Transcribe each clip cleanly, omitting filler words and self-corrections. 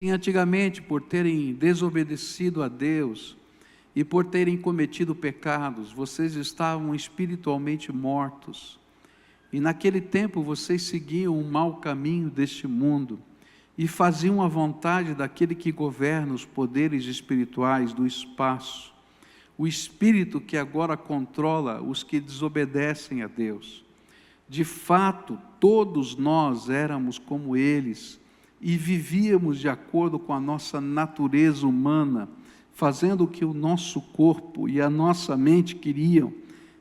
E antigamente, por terem desobedecido a Deus e por terem cometido pecados, vocês estavam espiritualmente mortos. E naquele tempo vocês seguiam o mau caminho deste mundo e faziam a vontade daquele que governa os poderes espirituais do espaço, o espírito que agora controla os que desobedecem a Deus. De fato, todos nós éramos como eles e vivíamos de acordo com a nossa natureza humana, fazendo o que o nosso corpo e a nossa mente queriam,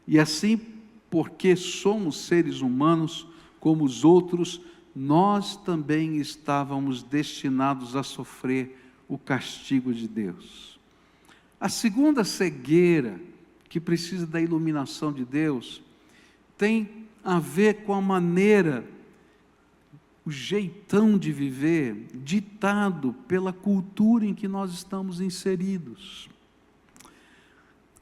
e assim, porque somos seres humanos como os outros, nós também estávamos destinados a sofrer o castigo de Deus. A segunda cegueira, que precisa da iluminação de Deus, tem a ver com a maneira, o jeitão de viver, ditado pela cultura em que nós estamos inseridos.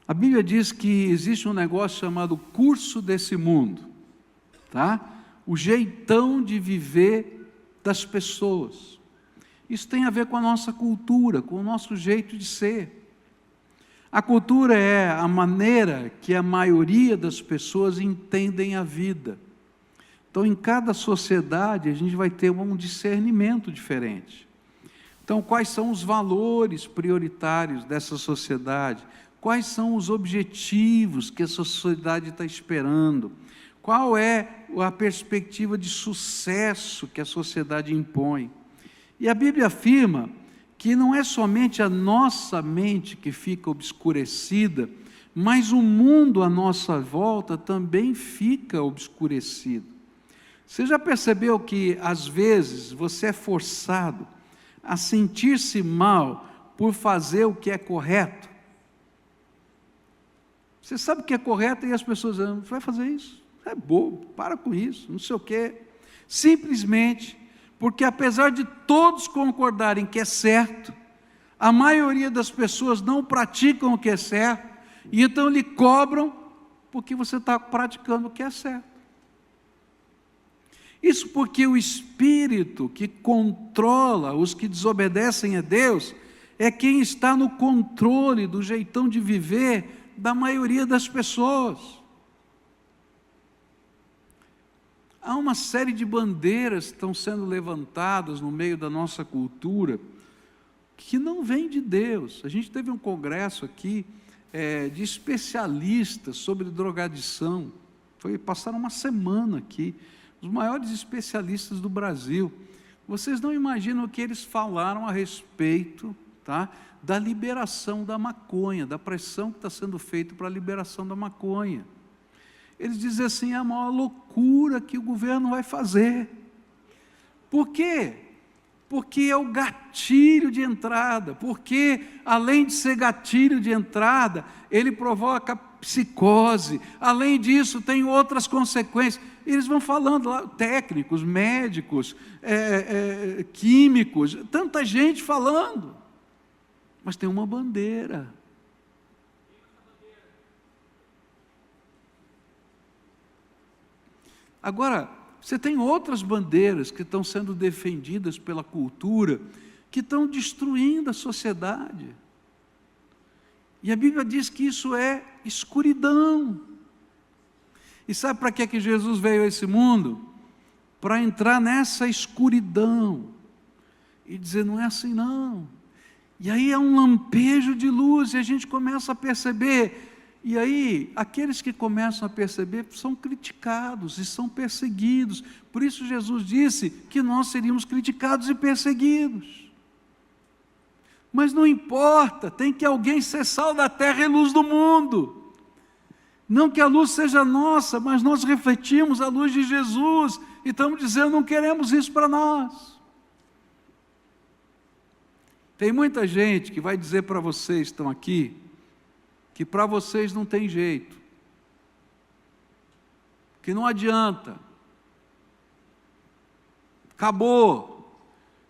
A Bíblia diz que existe um negócio chamado curso desse mundo, tá? O jeitão de viver das pessoas. Isso tem a ver com a nossa cultura, com o nosso jeito de ser. A cultura é a maneira que a maioria das pessoas entendem a vida. Então, em cada sociedade, a gente vai ter um discernimento diferente. Então, quais são os valores prioritários dessa sociedade? Quais são os objetivos que a sociedade está esperando? Qual é a perspectiva de sucesso que a sociedade impõe? E a Bíblia afirma que não é somente a nossa mente que fica obscurecida, mas o mundo à nossa volta também fica obscurecido. Você já percebeu que, às vezes, você é forçado a sentir-se mal por fazer o que é correto? Você sabe o que é correto e as pessoas dizem, vai fazer isso? É bobo, para com isso, não sei o quê. Simplesmente porque, apesar de todos concordarem que é certo, a maioria das pessoas não praticam o que é certo, e então lhe cobram porque você está praticando o que é certo. Isso porque o Espírito que controla os que desobedecem a Deus é quem está no controle do jeitão de viver da maioria das pessoas. Há uma série de bandeiras que estão sendo levantadas no meio da nossa cultura que não vêm de Deus. A gente teve um congresso aqui de especialistas sobre drogadição. Passaram uma semana aqui. Os maiores especialistas do Brasil. Vocês não imaginam o que eles falaram a respeito, tá, da liberação da maconha, da pressão que está sendo feita para a liberação da maconha. Eles dizem assim, é a maior loucura que o governo vai fazer. Por quê? Porque é o gatilho de entrada, porque além de ser gatilho de entrada, ele provoca psicose, além disso tem outras consequências. Eles vão falando lá, técnicos, médicos, químicos, tanta gente falando, mas tem uma bandeira. Agora, você tem outras bandeiras que estão sendo defendidas pela cultura, que estão destruindo a sociedade. E a Bíblia diz que isso é escuridão. E sabe para que Jesus veio a esse mundo? Para entrar nessa escuridão e dizer, não é assim não. E aí é um lampejo de luz e a gente começa a perceber. E aí, aqueles que começam a perceber são criticados e são perseguidos. Por isso Jesus disse que nós seríamos criticados e perseguidos. Mas não importa, tem que alguém ser sal da terra e luz do mundo. Não que a luz seja nossa, mas nós refletimos a luz de Jesus, e estamos dizendo, não queremos isso para nós. Tem muita gente que vai dizer para vocês que estão aqui, que para vocês não tem jeito, que não adianta, acabou.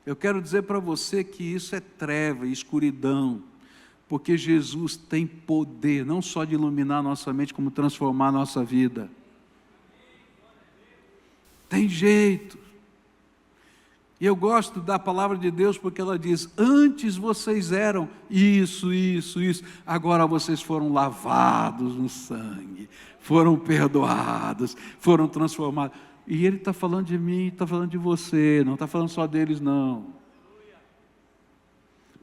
Eu quero dizer para você que isso é treva e escuridão, porque Jesus tem poder, não só de iluminar a nossa mente, como transformar a nossa vida. Tem jeito. E eu gosto da palavra de Deus porque ela diz: antes vocês eram isso, agora vocês foram lavados no sangue, foram perdoados, foram transformados. E ele está falando de mim, está falando de você, não está falando só deles não.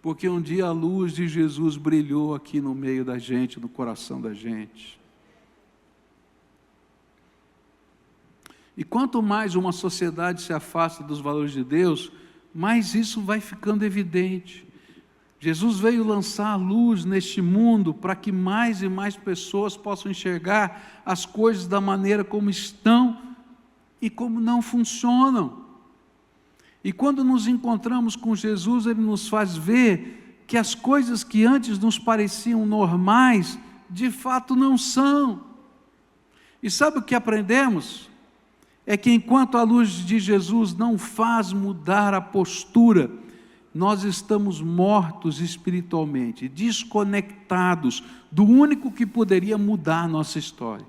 Porque um dia a luz de Jesus brilhou aqui no meio da gente, no coração da gente. E quanto mais uma sociedade se afasta dos valores de Deus, mais isso vai ficando evidente. Jesus veio lançar a luz neste mundo para que mais e mais pessoas possam enxergar as coisas da maneira como estão e como não funcionam. E quando nos encontramos com Jesus, Ele nos faz ver que as coisas que antes nos pareciam normais, de fato não são. E sabe o que aprendemos? É que enquanto a luz de Jesus não faz mudar a postura, nós estamos mortos espiritualmente, desconectados do único que poderia mudar a nossa história.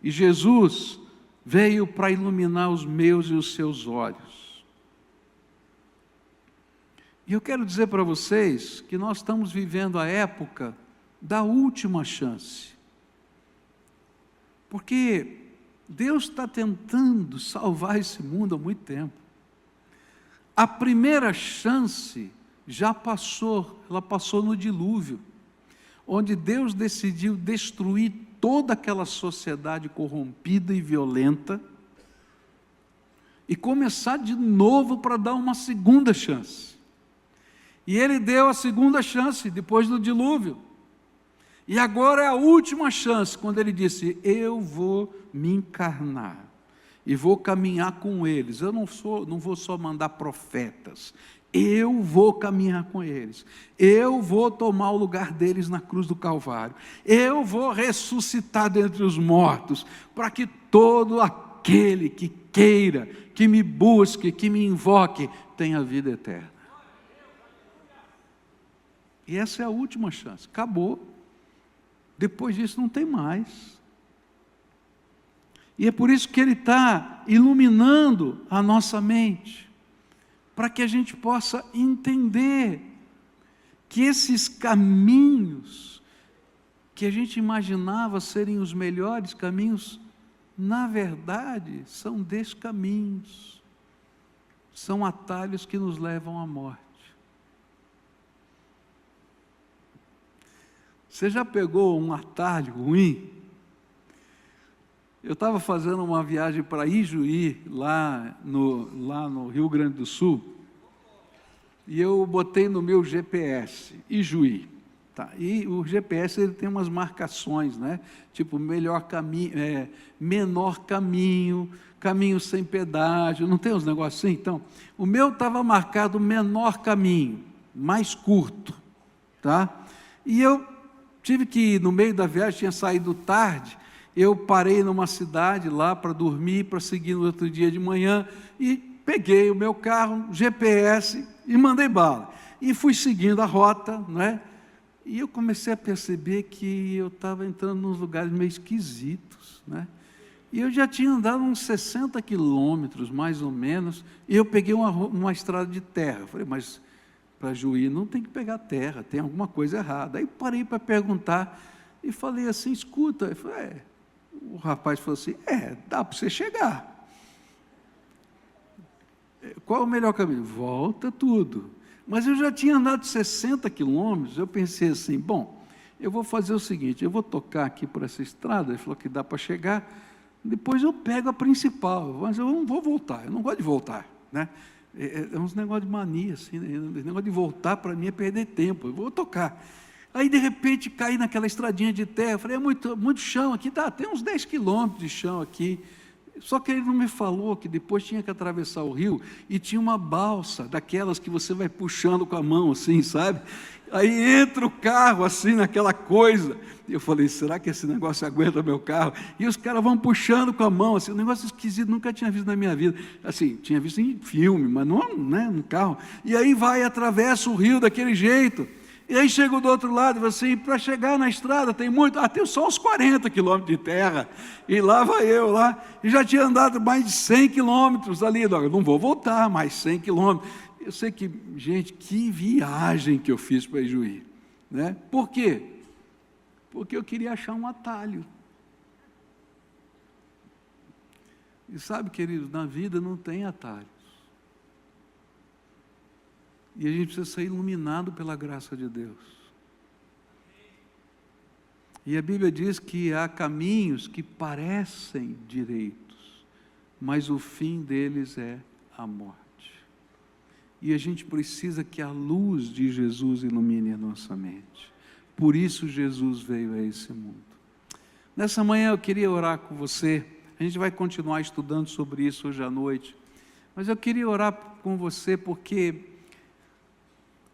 E Jesus veio para iluminar os meus e os seus olhos. E eu quero dizer para vocês que nós estamos vivendo a época da última chance. Porque Deus está tentando salvar esse mundo há muito tempo. A primeira chance já passou, ela passou no dilúvio, onde Deus decidiu destruir toda aquela sociedade corrompida e violenta e começar de novo para dar uma segunda chance. E Ele deu a segunda chance depois do dilúvio. E agora é a última chance, quando Ele disse: eu vou me encarnar e vou caminhar com eles. Eu não vou só mandar profetas, eu vou caminhar com eles, eu vou tomar o lugar deles na cruz do Calvário, eu vou ressuscitar dentre os mortos, para que todo aquele que queira, que me busque, que me invoque, tenha vida eterna. E essa é a última chance, acabou. Depois disso não tem mais. E é por isso que Ele está iluminando a nossa mente, para que a gente possa entender que esses caminhos que a gente imaginava serem os melhores caminhos, na verdade, são descaminhos, são atalhos que nos levam à morte. Você já pegou um atalho ruim? Eu estava fazendo uma viagem para Ijuí, lá no Rio Grande do Sul, e eu botei no meu GPS, Ijuí. Tá? E o GPS ele tem umas marcações, né? Tipo, melhor caminho, menor caminho, caminho sem pedágio, não tem uns negócios assim? Então, o meu estava marcado menor caminho, mais curto, tá? E eu tive que, no meio da viagem, tinha saído tarde, eu parei numa cidade lá para dormir, para seguir no outro dia de manhã, e peguei o meu carro, GPS, e mandei bala. E fui seguindo a rota, né? E eu comecei a perceber que eu estava entrando nos lugares meio esquisitos, né? E eu já tinha andado uns 60 quilômetros, mais ou menos, e eu peguei uma estrada de terra. Eu falei, mas para Juí não tem que pegar terra, tem alguma coisa errada. Aí parei para perguntar e falei assim, escuta, eu falei, o rapaz falou assim, dá para você chegar. Qual é o melhor caminho? Volta tudo. Mas eu já tinha andado 60 quilômetros, eu pensei assim, bom, eu vou fazer o seguinte, eu vou tocar aqui por essa estrada, ele falou que dá para chegar, depois eu pego a principal, mas eu não vou voltar, eu não gosto de voltar, né? É uns negócios de mania, assim, né? Esse negócio de voltar para mim é perder tempo, eu vou tocar. Aí, de repente, caí naquela estradinha de terra, falei, é muito chão aqui, tem uns 10 quilômetros de chão aqui. Só que ele não me falou que depois tinha que atravessar o rio e tinha uma balsa, daquelas que você vai puxando com a mão, assim, sabe? Aí entra o carro, assim, naquela coisa. E eu falei, será que esse negócio aguenta meu carro? E os caras vão puxando com a mão, assim, um negócio esquisito, nunca tinha visto na minha vida. Assim, tinha visto em filme, mas não, né, no carro. E aí vai, atravessa o rio daquele jeito. E aí chega do outro lado, e você, para chegar na estrada, tem muito, tem só uns 40 quilômetros de terra, e lá vai eu, lá, e já tinha andado mais de 100 quilômetros ali, não vou voltar mais 100 quilômetros. Eu sei que, gente, que viagem que eu fiz para Ijuí, né? Por quê? Porque eu queria achar um atalho. E sabe, queridos, na vida não tem atalhos. E a gente precisa ser iluminado pela graça de Deus. E a Bíblia diz que há caminhos que parecem direitos, mas o fim deles é a morte. E a gente precisa que a luz de Jesus ilumine a nossa mente. Por isso Jesus veio a esse mundo. Nessa manhã eu queria orar com você. A gente vai continuar estudando sobre isso hoje à noite. Mas eu queria orar com você porque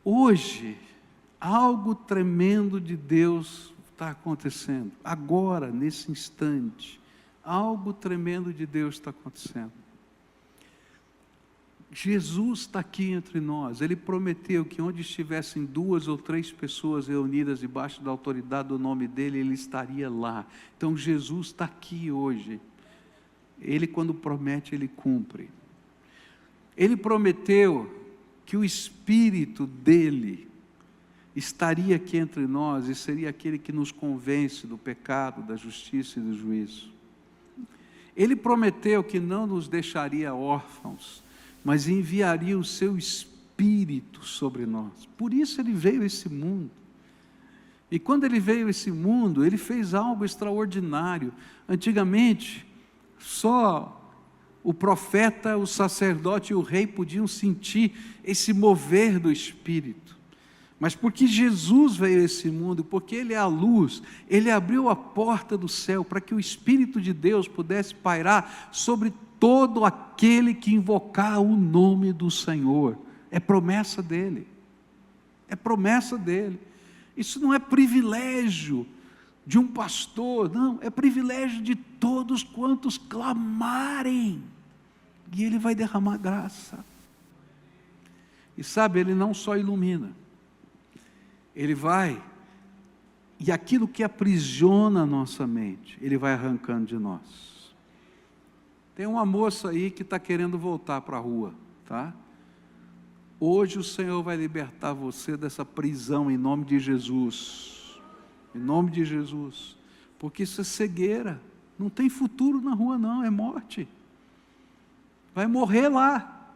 hoje algo tremendo de Deus está acontecendo. Agora, nesse instante, algo tremendo de Deus está acontecendo. Jesus está aqui entre nós. Ele prometeu que onde estivessem 2 ou 3 pessoas reunidas debaixo da autoridade do nome dEle, Ele estaria lá. Então Jesus está aqui hoje. Ele, quando promete, Ele cumpre. Ele prometeu que o Espírito dEle estaria aqui entre nós e seria aquele que nos convence do pecado, da justiça e do juízo. Ele prometeu que não nos deixaria órfãos, mas enviaria o seu Espírito sobre nós. Por isso Ele veio a esse mundo. E quando Ele veio a esse mundo, Ele fez algo extraordinário. Antigamente, só o profeta, o sacerdote e o rei podiam sentir esse mover do Espírito. Mas porque Jesus veio a esse mundo, porque Ele é a luz, Ele abriu a porta do céu para que o Espírito de Deus pudesse pairar sobre todo aquele que invocar o nome do Senhor. É promessa dEle. É promessa dEle. Isso não é privilégio de um pastor, não, é privilégio de todos quantos clamarem. E Ele vai derramar graça. E sabe, Ele não só ilumina, Ele vai, e aquilo que aprisiona a nossa mente, Ele vai arrancando de nós. Tem uma moça aí que está querendo voltar para a rua, tá? Hoje o Senhor vai libertar você dessa prisão em nome de Jesus. Em nome de Jesus. Porque isso é cegueira. Não tem futuro na rua não, é morte. Vai morrer lá.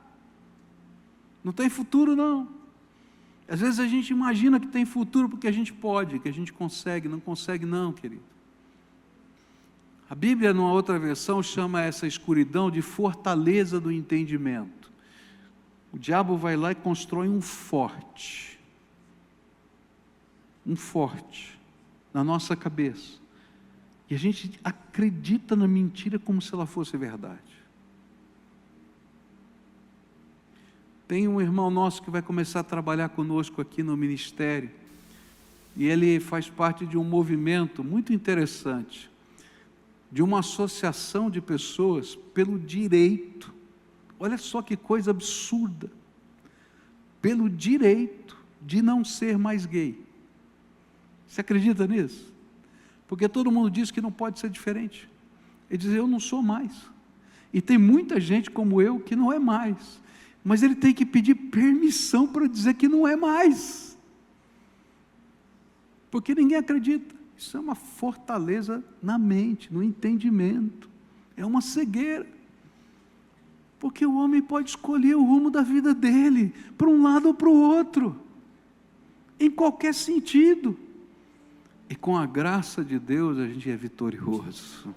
Não tem futuro não. Às vezes a gente imagina que tem futuro porque a gente pode, que a gente consegue. Não consegue não, querido. A Bíblia, numa outra versão, chama essa escuridão de fortaleza do entendimento. O diabo vai lá e constrói um forte na nossa cabeça. E a gente acredita na mentira como se ela fosse verdade. Tem um irmão nosso que vai começar a trabalhar conosco aqui no ministério, e ele faz parte de um movimento muito interessante, de uma associação de pessoas pelo direito, olha só que coisa absurda, pelo direito de não ser mais gay. Você acredita nisso? Porque todo mundo diz que não pode ser diferente. Ele diz, eu não sou mais. E tem muita gente como eu que não é mais. Mas ele tem que pedir permissão para dizer que não é mais. Porque ninguém acredita. Isso é uma fortaleza na mente, no entendimento. É uma cegueira. Porque o homem pode escolher o rumo da vida dele, para um lado ou para o outro. Em qualquer sentido. E com a graça de Deus a gente é vitorioso.